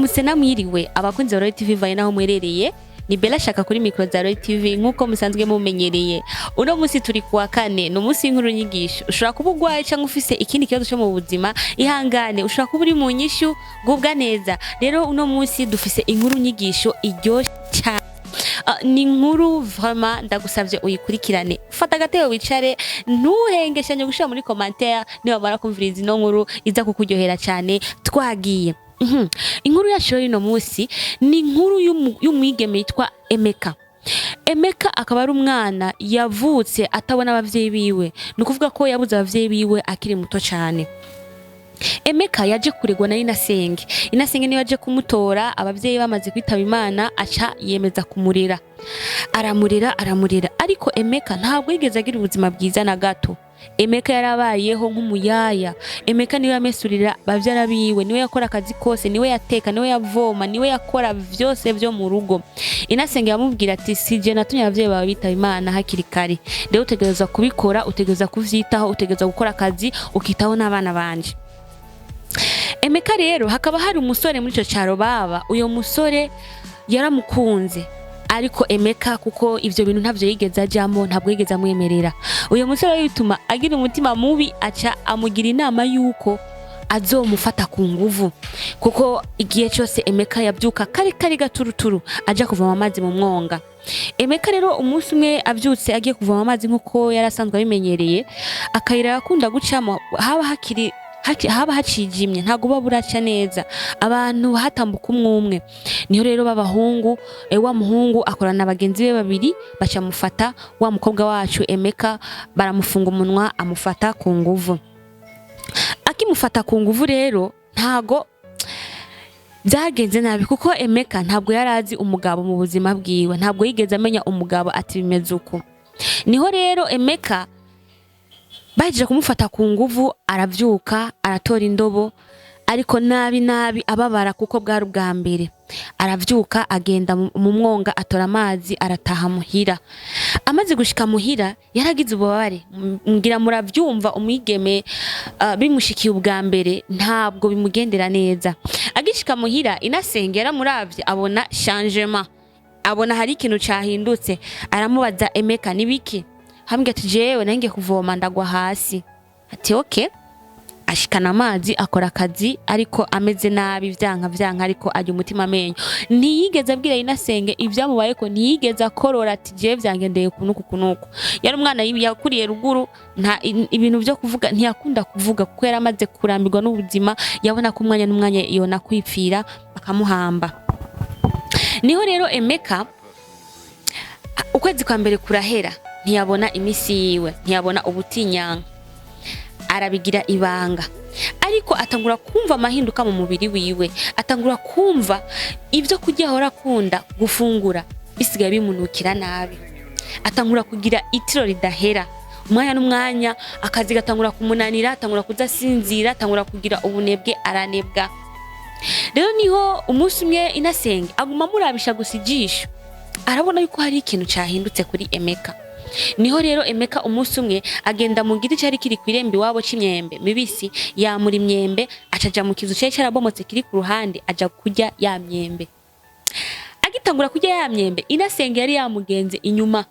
mwaramutse namwiriwe abakunzi ba Royal TV vaye naho mwerereye ni Bella shaka kuri micro za Royal TV nkuko musanzwe mumenyereye uno musi turi kuwa kane no musi inkuru nyigisho ushobora kuba ugwaye cyangwa ufise ikindi kibazo cyo mu buzima ihangane ushobora kuba uri mu nyishu gubwa neza rero uno musi dufise inkuru nyigisho iryoshye cyane ni inkuru vraiment ndagusavye uyikurikirane fata gateo wicare ntuhengeshanye gushira muri commentaire niba mara kumviriza ino nkuru iza kukuryohera cyane twagiye inkuru yacu ino musi ni inkuru y'umwigeme yitwa Emeka akaba ari umwana yavutse atabona abavyeyi biwe nukuvuga ko yabuze abavyeyi biwe akiri muto cyane Emeka yaje kuregwa na Inasenge niyo yaje kumutora abavyeyi bamaze kwitaba Imana aca yemeza kumurera aramurera ariko Emeka ntabwo yigeze agira ubuzima bwiza na gato Emeka yarabayeho nk'umuyaya Emeka niwe yamesurira bavyara biwe niwe yakora akazi kose niwe yateka niwe yavoma niwe yakora vyose vyo mu rugo Inasenge yamubwira ati sije natumye abavyeyi bawe bitaba Imana hakiri kare rero utegereza kubikora utegereza kuvyitaho utegereza gukora akazi ukitaho n'abana banje Emeka rero hakaba hari umusore muri cyo cyaro baba uyo musore yaramukunze ariko Emeka kuko ivyo bintu ntavyo yigeze ajamo ntabwo yigeze amwemerera uyo musore bituma agira umutima mubi aca amugira inama yuko azomufata ku nguvu kuko igihe cyose Emeka yabyuka kari gaturuturu aja kuvoma amazi mu mwonga Emeka rero umunsi umwe abyutse agiye kuvoma amazi nkuko yarasanzwe abimenyereye akayira yakunda gucamo haba hacijimye ntago baburaca neza abantu hatambuka umwe niho rero babahungu wa muhungu akorana abagenzi be babiri baca mufata wa mukobwa wacu Emeka baramufunga umunwa amufata ku nguvu akimufata ku nguvu rero ntago byagenze nabi kuko Emeka ntabwo yarazi umugabo mu buzima bwiwe ntabwo yigeze amenya umugabo ati bimeze uko niho rero Emeka baje kumufata ku nguvu aravyuka aratora indobo ariko nabi ababara kuko bwari ubwa mbere aravyuka agenda mu mwonga atora amazi arataha muhira amaze gushika muhira yaragize ububabare ngira muravyumva umwigeme bimushikiye ubwa mbere ntabwo bimugendera neza agishika muhira Inasenge yaramuravye abona changement abona hari ikintu cyahindutse aramubaza Emeka nibiki hambwe ati jewe nange kuvoma ndagwa hasi ati okay ashikana amazi akora akazi ariko ameze nabi vyanka ariko ajya umutima amenyo ntiyigeze abwira Inasenge ivyamubaye ko ntiyigeze akorora ati jewe vyangendeye kunuku yari umwana yakuriye ruguru nta ibintu byo kuvuga ntiyakunda kuvuga kuko yaramaze kurambirwa n'ubuzima yabona ko umwanya n'umwanya yona kwipfira bakamuhamba niho rero Emeka ukwezi kwa mbere kurahera ntiyabona imisi yiwe ntiyabona ubutinyanka arabigira ibanga ariko atangura kumva amahinduka mu mubiri wiwe atangura kumva ivyo kujya hora kunda gufungura bisigaye bimunukira nabi atangura kugira itiro ridahera umwanya n'umwanya akazi gatangura kumunanira atangura kudasinzira atangura kugira ubunebwe aranebwa rero niho umunsi umwe Inasenge aguma murabisha gusijisha arabona yuko hari ikintu cyahindutse kuri Emeka niho rero Emeka umunsi umwe agenda mu giti cyari kiri kwirembe wabo c'imyembe mibisi yamura imyembe acaja mu kizu cye cyarabomotse kiri ku ruhande aja kurya ya myembe agitangura kurya ya myembe Inasenge yari yamugenze inyuma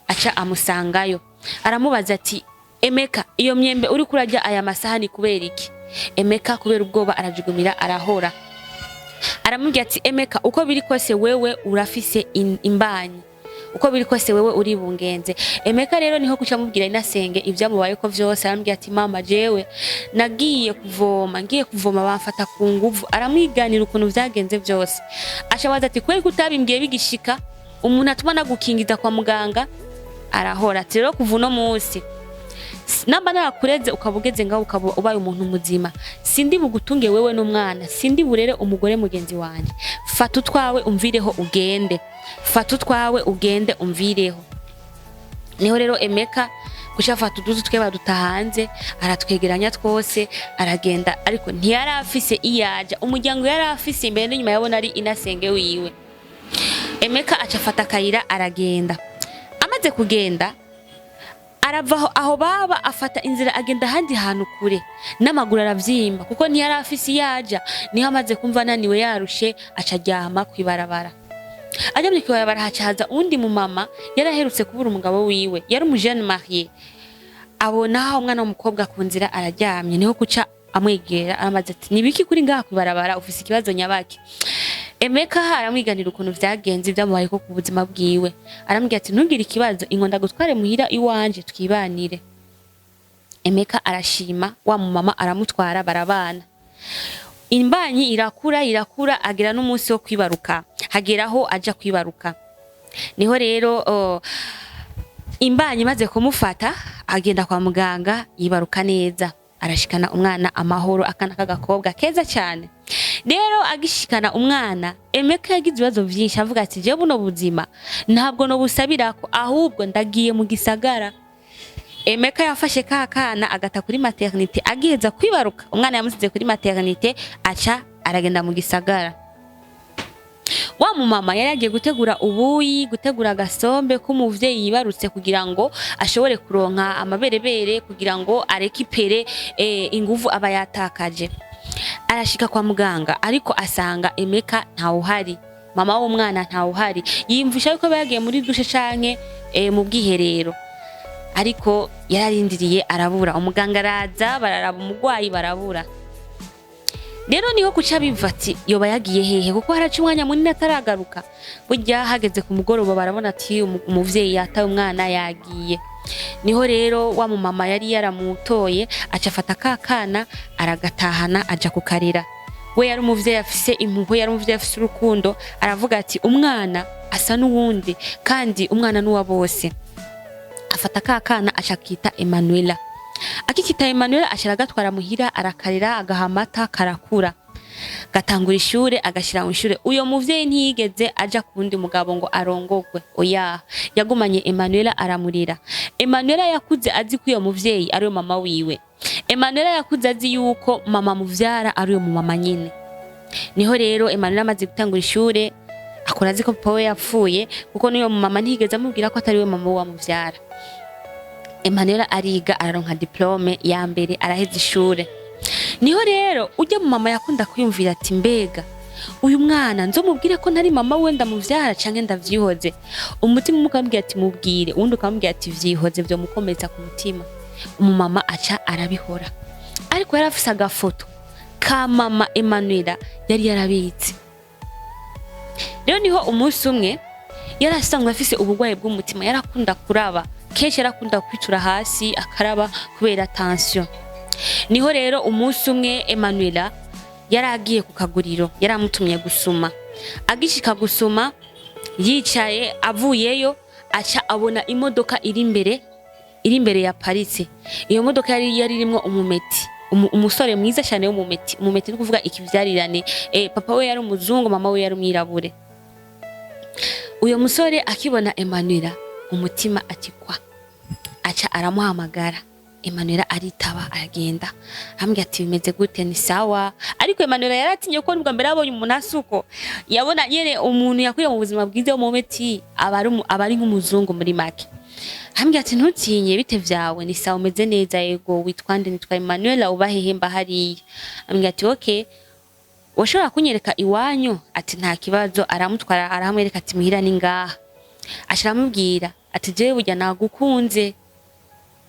aca amusangayo aramubaza ati Emeka iyo myembe uri kurajya aya masahani kubera iki Emeka kubera ubwoba arajugumira arahora aramubwira ati Emeka uko biri kose wewe urafise imbanyi uko biri kose wewe uri bungenze Emeka rero niho kuca mubwira Inasenge ivyamubaye ko vyose arambwira ati mama jewe nagiye kuvoma bamfata ku nguvu aramwiganira ukuntu vyagenze vyose ashabaza ati kweri kutabimbwiye bigishika umuntu atuma nagukingiza kwa muganga arahora ati rero kuva uno munsi namba narakureze ukabugeze ngaho ukaba ubaye umuntu muzima sindi bugutunge wewe n'umwana sindi burere umugore mugenzi wanje fata utwawe umvireho umvireho niho rero Emeka gushafata uduzu twe badutahanze aratwegeranya twose aragenda ariko ntiyarafise iyaja umuryango yarafise imbere n'inyuma yabona ari Inasenge wiwe Emeka acafata kayira aragenda amaze kugenda arava aho baba afata inzira agenda handi hantu kure n'amaguru aravyimba kuko ntiyari afise yaja niho amaze kumva naniwe yarushe acaryama kwibarabara. Ajamye kwibarabara hacaza undi mu mama yaraherutse kubura umugabo wiwe yari umujene marié abona umwana w'umukobwa ku nzira araryamye niho kuca amwegera amaze ati nibiki kuri ngaha kwibarabara ufise ikibazo nyabaki. Emeka aramwiganira ukuntu vyagenze byamubaye ko ku buzima bwiwe arambwira ati ntugire ikibazo ingonda gutware muhira iwanje twibanire. Emeka arashima wa mu mama aramutwara barabana. Imbanyi irakura agira n'umunsi wo kwibaruka hageraho aja kwibaruka niho rero imbanyi maze kumufata agenda kwa muganga yibaruka neza arashikana umwana amahoro akana kagakobwa keza cyane. Rero agishikana umwana Emeka yagize ibibazo byinshi avuga ati je buno buzima ntabwo no busabirako ahubwo ndagiye mu gisagara. Emeka yafashe kakana agata kuri maternite agiheza kwibaruka umwana yamusize kuri maternite aca aragenda mu gisagara. Wa mu mama yari agiye gutegura ubuyi gutegura gasombe ko muvyeyi yibarutse kugira ngo ashobore kuronka amaberebere kugira ngo arekipere inguvu aba yatakaje. Arashika kwa muganga ariko asanga Emeka ntawuhari mama w'umwana ntawuhari yimvisha yuko bagiye muri dushe canke mu bwiherero ariko yararindiriye arabura. Umuganga araza bararaba umugwayi barabura. Rero niho kuca bivati yoba yagiye hehe kuko haraca umwanya munini ataragaruka. Burya hageze ku mugoroba barabona ati umuvyeyi yataye umwana yagiye. Niho rero wa mu mama yari yaramutoye acafata kakana aragatahana aja kukarira. We yari umuvyeyi afise impuhwe yari umuvyeyi afise urukundo aravuga ati umwana asa n'uwundi kandi umwana nuwa bose. Afata kakana acakita Emanuela. Akikita Emanuela ashiragatwara muhira arakarira agahamata karakura. Gatangura ishure agashira mu ishure. Uyo muvyeyi ntiyigeze aja kundi mugabo ngo arongogwe. Oya, yagumanye Emanuela aramurira. Emanuela yakuze azi ko uyo muvyeyi ari mama wiwe. Emanuela yakuze azi yuko mama muvyara ari uyo mama nyine. Niho rero Emanuela amaze gutangura ishure akora azi ko papa we yapfuye kuko niyo mama ntiyigeze amubwira ko atari we mama wa muvyara. Emanuela ariga araronka diplome ya mbere araheza ishure. Niho rero ujya mu mama yakunda kwiyumvira ati mbega uyu mwana nzomubwire ko ntari mama we ndamuvyara canke ndavyihoze. Umutima umukambwira ati mubwire uwundi ukambwira ati vyihoze byo mukomeza ku mutima. Umumama aca arabihora ariko yarafise agafoto ka mama Emanuela yari yarabitse. Rero niho umunsi umwe yarasangwa afise ubugwaye bw'umutima yarakunda kuraba kenshi yarakunda kwicura hasi akaraba kubera tension. Niho rero umunsi umwe Emanuela yaragiye ku kaguriro yaramutumye gusuma. Agishika gusuma yicaye avuyeyo aca abona imodoka iri imbere ya Paris. Iyo modoka yari irimo umumeti umusore mwiza cyane w'umumeti. Umumeti nukuvuga ikivyarirane papa we yari umuzungu mama we yari umwirabure. Uyo musore akibona Emanuela umutima atikwa aca aramuhamagara. Emanuela aritaba aragenda ambwira ati bimeze gute ni sawa. Ariko Emanuela yaratinye ko nubwo mbere abonye umuntu asuko yabona nyene umuntu yakwiye mu buzima bwize w'umumeti abari nk'umuzungu muri make. Ambwira ati ntutinye bite vyawe ni sawa umeze neza yego witwande nitwa Emanuela ubahehemba hariya. Ambwira ati okay washobora kunyereka iwanyu ati nta kibazo. Aramutwara arahamwereka ati muhira ni ngaha. Ashiramubwira ati jewe burya nagukunze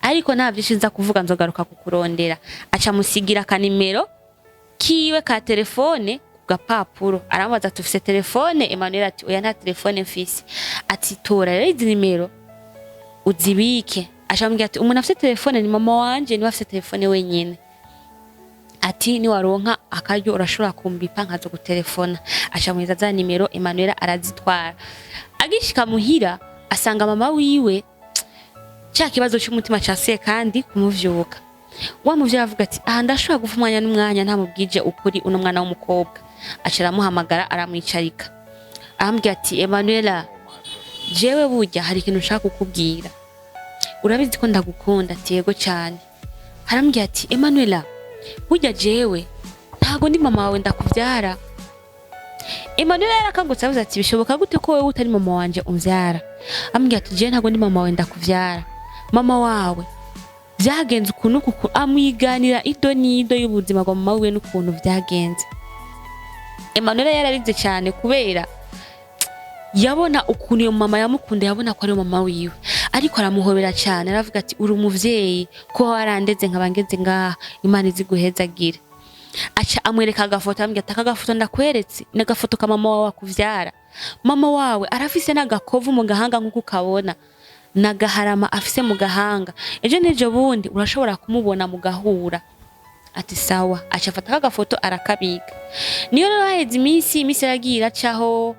ariko nta byishinza kuvuga nzogaruka kukurondera. Aca musigira kanimero kiwe ka telefone ku gapapuro. Aramubaza ati ufise telefone? Emanuela ati oya nta telefone mfise. Ati tora rero izi nimero uzibike. Ashamubwira ati umuntu afise telefone ni mama wanje ni afise telefone wenyene. Ati ni waronka akaryo urashobora kumbipa nkazo gutelefona. Ashamwiza za nimero Emanuela arazitwara. Agishika muhira asanga mama wiwe cha kibazo cy'umutima cyase kandi kumuvyuka. Wa muvyo avuga ati ndashobora gufa umwanya n'umwanya ntamubwije ukuri uno mwana w'umukobwa. Acira muhamagara aramwicarika. Arambwira ati Emanuela jewe burya hari ikintu nshaka kukubwira. Urabizi ko ndagukunda ati yego cyane. Arambwira ati Emanuela burya jewe ntago ndi mama wawe ndakuvyara. Emanuela yarakangutse avuze ati bishoboka gute ko wewe utari mama wanje umvyara? Ambwira ati je ntago ndi mama wawe ndakuvyara. mama wawe vyagenze ukuntu kuko amwiganira ido nido y'ubuzima bwa mama wiwe n'ukuntu vyagenze. Emmanuel yararize cyane kubera yabona ukuntu iyo mama yamukunda, yabona ko ari mama wiwe, ariko aramuhobera cyane, aravuga ati uri umuvyeyi ko warandeze nkabangeze ngaha, Imana iziguhezagire. Aca amwereka agafoto, ambwira ati akagafoto ndakweretse n'agafoto ka mama wawe akuvyara. Mama wawe arafise n'agakovu mu gahanga nk'uko kabona, nagaharama afise mu gahanga, ejo nejo bundi urashobora kumubona mu gahura. Ati sawa. Aca afata agafoto arakabika. Niyo rero haheze iminsi yagiye iracaho,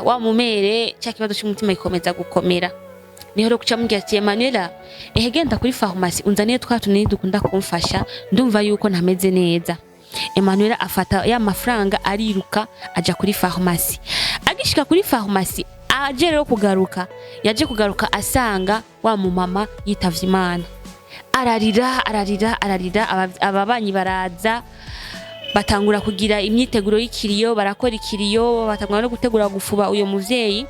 wa mumere cya kibazo cy'umutima gikomeza gukomera. Niho rero kuca mubwira ati Emmanuel, genda kuri pharmacie unzaniye twatunini dukunda kumfasha, ndumva yuko ntameze neza. Emmanuel afata ya mafaranga ariruka aja kuri pharmacie. Agishika kuri pharmacie aje rero kugaruka, yaje kugaruka asanga wa mumama yitavye Imana. Ararira ababanyi baraza batangura kugira imyiteguro y'ikiriyo, barakora ikiriyo, batangura no gutegura gufuba uyo muvyeyi.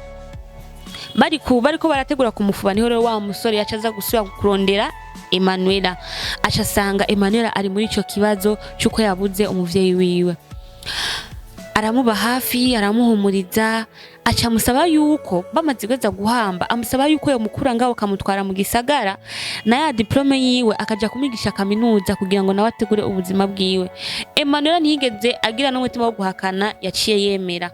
Bariko barategura kumufuba, niho rero wa musore yacaza gusubira kurondera Emmanuel. Aca asanga Emmanuel ari muri ico kibazo cyuko yabuze umuvyeyi wiwe. Aramuba hafi, aramuhumuriza, aca musaba yuko bamaze kweza guhamba, amusaba yuko yo mukura ngaho kamutwara mu gisagara na ya diplome yiwe akaja kumigisha kaminuza kugira ngo nawe ategure ubuzima bwiwe. Emmanuel ntiyigeze agira n'umutima wo guhakana, yaciye yemera.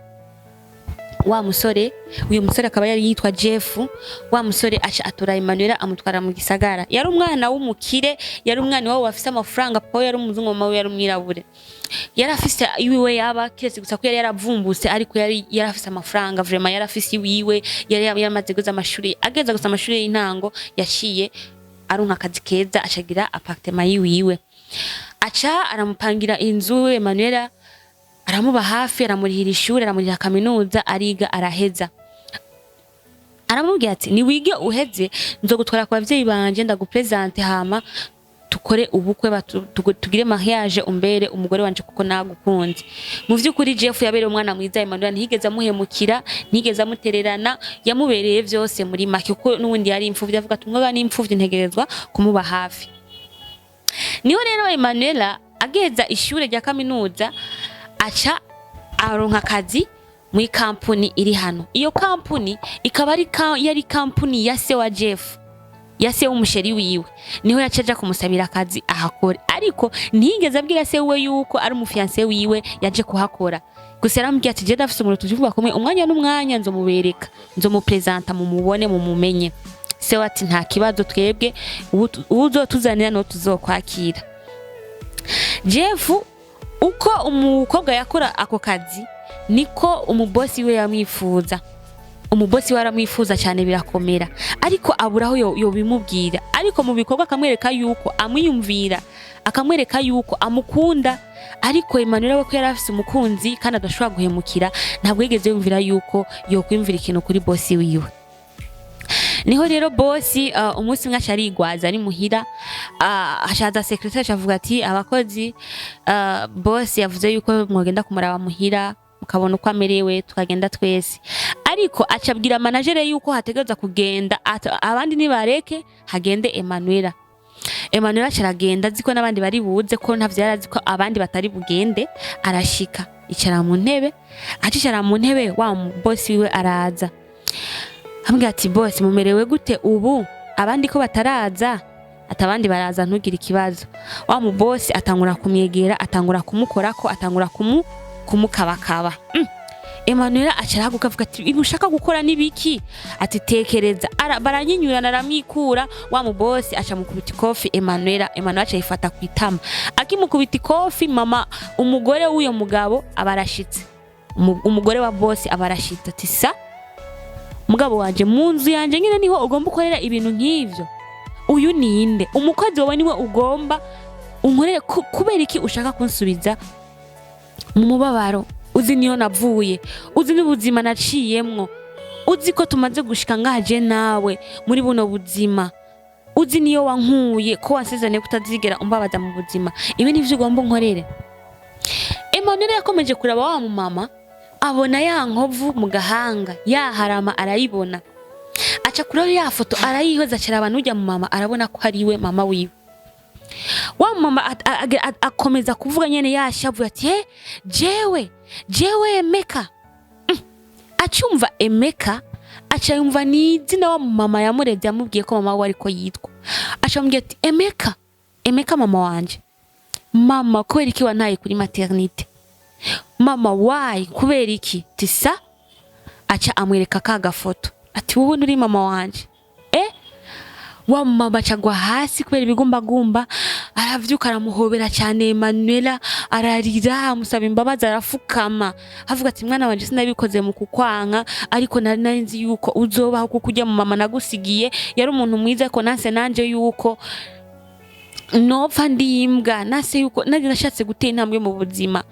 Wa musore, uyu musore akaba yari yitwa Jeff. Wa musore aca atora Emmanuel amutwara mu gisagara. Yari umwana w'umukire, yari umwana wawe afise amafaranga, po yari umuzungu, mama we yari umwirabure. Yari afise iwiwe yaba kiretse gusa ko yari yaravumbutse, ariko yari afise amafaranga vraiment, yari afise iwiwe, yari yamaze guza amashuri, ageza gusa amashuri y'intango, yaciye arunka akazi keza, acagira appartement yiwiwe. Aca aramupangira inzu. Emmanuel aramuba hafi, aramurihira ishuri, aramurihira kaminuza, ariga araheza. Aramubwira ati ni wige uheze nzogutwara kwa bavyeyi banje ndagupresente, hama tukore ubukwe, tugire mariage, umbere umugore wanje kuko nagukunze. Mu vyukuri Jeff yabereye umwana mwiza. Emmanuel ntihigeze amuhemukira, ntihigeze amutererana, yamubereye vyose muri make, kuko n'ubundi yari imfuvyi, avuga ati umwana n'imfuvyi ntegerezwa kumuba hafi. Niho rero Emmanuel ageza ishure rya kaminuza, aca aronka akazi muri kampuni iri hano. Iyo kampuni ikaba yari kampuni ya se wa Jeff, ya se w'umusheri wiwe. Niho yacaja kumusabira akazi ahakora, ariko ntiyigeze abwira se we yuko ari umufiance wiwe yaje kuhakora. Gusa yaramubwiye ati je ndafise umuntu tuvuga komwe, umwanya n'umwanya nzomubereka, nzomupresenta mumubone mumumenye. Se wati nta kibazo, twebwe uzotuzanira no tuzokwakira. Jeff uko umukobwa yakora ako kazi niko umubosi we yamwifuza. Umubosi we aramwifuza cyane birakomera, ariko aburaho yo bimubwira. Ariko mu bikorwa akamwereka yuko amwiyumvira, akamwereka yuko amukunda. Ariko Emmanuel we ko yari afise umukunzi kandi adashobora guhemukira, ntabwo yigeze yumvira yuko yokwimvira ikintu kuri bosi wiwe. Niho rero bosi umunsi umwe arigwaza ari muhira, ashaza secretary avuga ati abakozi, bosi yavuze yuko mwogenda kumuraba muhira mukabona uko amerewe tukagenda twese. Ariko acabwira manager yuko hategeza kugenda, abandi nibareke hagende Emmanuel. Emmanuel aragenda ziko n'abandi bari buze, ko ntavyarazi ko abandi batari bugende. Arashika icara mu ntebe, acicara mu ntebe, wa bosi wiwe araza. Ambwira ati bosi mumerewe gute ubu, abandi ko bataraza? Atabandi baraza ntugire ikibazo. Wa mu bosi atangura kumyegera, atangura kumukorako, atangura kumukabakaba. Emmanuel acaraguka avuga ati ibi ushaka gukora nibiki? Ati tekereza. Baranyinyurana, aramwikura. Wa mu bosi aca mukubita ikofi Emmanuel aca yifata kwitama. Akimukubita ikofi, mama umugore w'uyo mugabo abarashitse. Umugore wa bosi abarashitse ati sa mugabo wanje mu nzu yanje nyine niho ugomba ukorera ibintu nk'ivyo? Uyu ninde? Umukozi wawe niwe ugomba unkorere? Kubera iki ushaka kunsubiza mu mubabaro? Uzi niyo navuye, uzi n'ubuzima naciyemwo, uzi ko tumaze gushika ngaje nawe muri buno buzima, uzi niyo wankuye ko wasezeranye kutazigera umbabaza mu buzima. Ibi nivyo ugomba unkorere? Emmanuel yakomeje kuraba wa mama, abona ya nkovu mu gahanga, ya harama arayibona. aca kuri ya foto arayihoza acara abantu ujya mu mama arabona ko hariwe mama wiwe. Wa mama akomeza kuvuga nyene yashavuye ati jewe Emeka. Acumva Emeka aca yumva ni izina wa mama yamurevye amubwiye ko mama we ariko yitwa. Aca amubwira ati Emeka mama wanje. Mama kubera iki wantaye kuri maternite? Mama why kubera iki? Tisa aca amwereka ka gafoto ati wowe nturi mama wanje. Wa mama acagwa hasi kubera ibigumbagumba aravyuka aramuhobera cyane Emanuela ararira amusaba imbabazi arafukama avuga ati mwana wanje sinabikoze mu kukwanka ariko nari nzi yuko uzobaho kuko ujya mu mama nagusigiye yari umuntu mwiza ko nase nanje yuko nopfa ndimbwa nase yuko nari nashatse gutera intambwe mu buzima.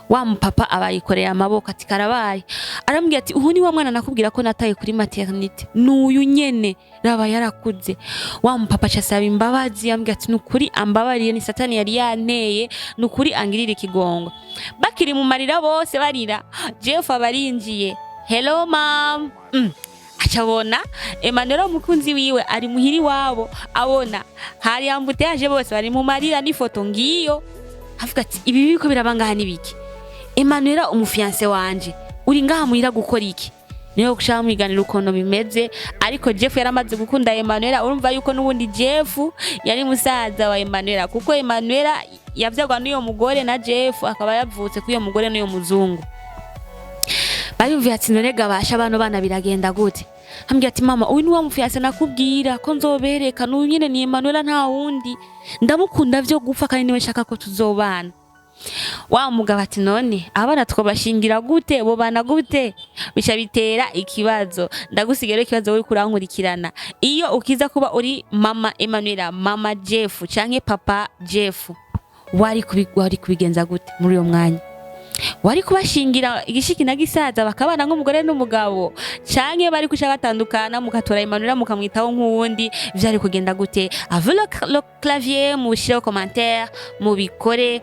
Wa mupapa abayikoreye amaboko ati karabaye arambwira ati uhu ni wa mwana nakubwira ko nataye kuri maternite n'uyu nyene raba yarakuze. Wa mupapa cyasaba imbabazi yambwira ati nukuri ambabariye ni satani yari yanteye nukuri angirira ikigongo. Bakiri mu marira bose barira Jeff abarinjiye hello mom. Acabona Emmanuel mukunzi wiwe ari muhiri wabo abona hari ambuteaje bose bari mu marira n'ifoto ngiyo avuga ati ibi biko birabanga nibiki. Emmanuel umufiance wanje uri ngaha muhira gukora iki? Niyo gushaka mwiganira ukono bimeze ariko Jeff yaramaze gukunda Emmanuel urumva yuko nubundi Jeff yari musaza wa Emmanuel kuko Emmanuel yavyagwa n'iyo mugore na Jeff akaba yavutse kuyo mugore n'iyo muzungu. Bayumviye ati none gabasha abantu bana biragenda gute? Ambwira ati mama uyu ni wa mufiance nakubwira ko nzobereka n'uyu nyene ni Emmanuel nta wundi ndamukunda vyo gupfa kandi niwe nshaka ko tuzobana. Wa mugabo ati none abana twabashingira gute bo bana gute bica bitera ikibazo ndagusigera ikibazo uri kurankurikirana iyo ukiza kuba uri mama Emmanuel mama Jeff canke papa Jeff wari kubigenza gute muri uyo mwanya? Wari kubashingira igishiki na gisaza bakabana nk'umugore n'umugabo canke bari kusha batandukana mukatora Emmanuel mukamwitaho nk'uwundi vyari kugenda gute? Avec le clavier mushire commentaire mubikore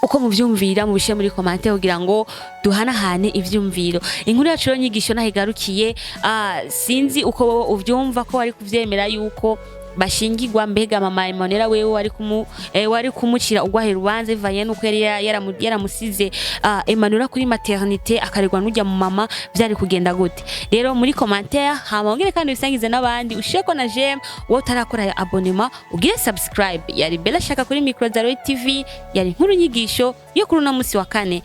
uko muvyumvira mu bishe muri commentaire kugira ngo duhanahane ivyumviro. Inkuru yacu yo nyigisho nahigarukiye sinzi uko uvyumva ko wari kuvyemera yuko bashingirwa mbega mama Emmanuel wewe wari kumucira ugwahe rubanze bivanye nuko yari yaramusize Emmanuel kuri maternite akaregwa n'ujya mu mama byari kugenda gute? Rero muri commentaire hamongere kandi bisangize n'abandi usheko na j'aime wowe utarakora ya abonnement ugire subscribe. Yari Bella shaka kuri micro za TV yari Inkuru nyigisho yo kuri no musi wa kane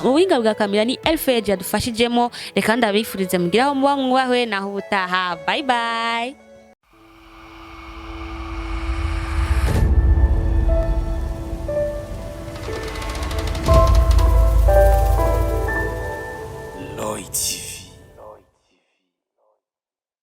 mu buhinga bwa kamera ni Elfage yadufashijemo reka ndabifurize mugiraho muba mwahwe naho ubutaha bye bye.